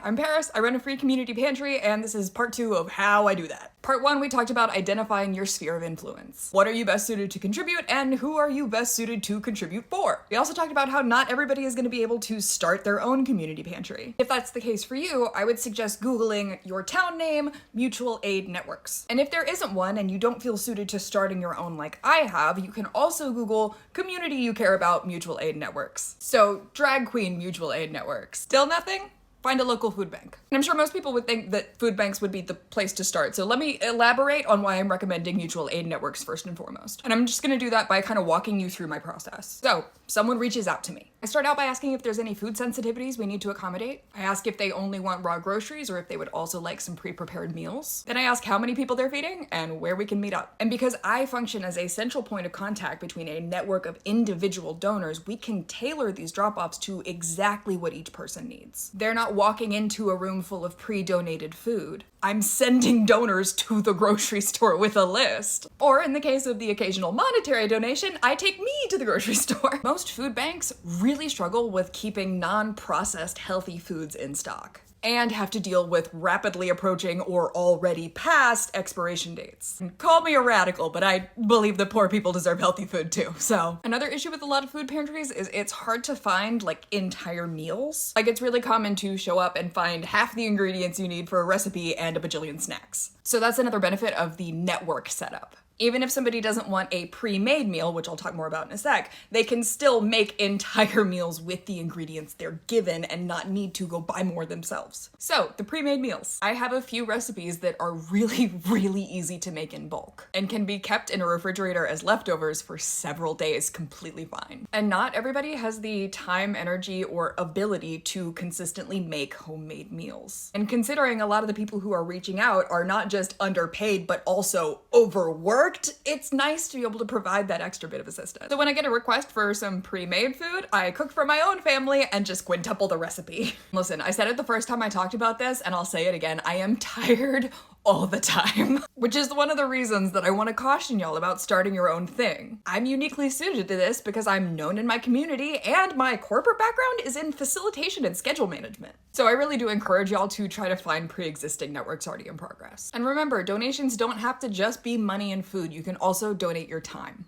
I'm Paris, I run a free community pantry, and this is part 2 of how I do that. Part 1, we talked about identifying your sphere of influence. What are you best suited to contribute, and who are you best suited to contribute for? We also talked about how not everybody is going to be able to start their own community pantry. If that's the case for you, I would suggest Googling your town name, mutual aid networks. And if there isn't one and you don't feel suited to starting your own like I have, you can also Google community you care about mutual aid networks. So drag queen mutual aid networks. Still nothing? Find a local food bank. And I'm sure most people would think that food banks would be the place to start, so let me elaborate on why I'm recommending mutual aid networks first and foremost. And I'm just gonna do that by kind of walking you through my process. So, someone reaches out to me. I start out by asking if there's any food sensitivities we need to accommodate. I ask if they only want raw groceries or if they would also like some pre-prepared meals. Then I ask how many people they're feeding and where we can meet up. And because I function as a central point of contact between a network of individual donors, we can tailor these drop-offs to exactly what each person needs. They're not walking into a room full of pre-donated food. I'm sending donors to the grocery store with a list. Or in the case of the occasional monetary donation, I take me to the grocery store. Most food banks really struggle with keeping non-processed healthy foods in stock and have to deal with rapidly approaching or already past expiration dates. And call me a radical, but I believe that poor people deserve healthy food too, so. Another issue with a lot of food pantries is it's hard to find like entire meals. Like it's really common to show up and find half the ingredients you need for a recipe and a bajillion snacks. So that's another benefit of the network setup. Even if somebody doesn't want a pre-made meal, which I'll talk more about in a sec, they can still make entire meals with the ingredients they're given and not need to go buy more themselves. So, the pre-made meals. I have a few recipes that are really, really easy to make in bulk and can be kept in a refrigerator as leftovers for several days completely fine. And not everybody has the time, energy, or ability to consistently make homemade meals. And considering a lot of the people who are reaching out are not just underpaid, but also overworked, it's nice to be able to provide that extra bit of assistance. So when I get a request for some pre-made food, I cook for my own family and just quintuple the recipe. Listen, I said it the first time I talked about this, and I'll say it again, I am tired all the time. Which is one of the reasons that I want to caution y'all about starting your own thing. I'm uniquely suited to this because I'm known in my community and my corporate background is in facilitation and schedule management. So I really do encourage y'all to try to find pre-existing networks already in progress. And remember, donations don't have to just be money and food. You can also donate your time.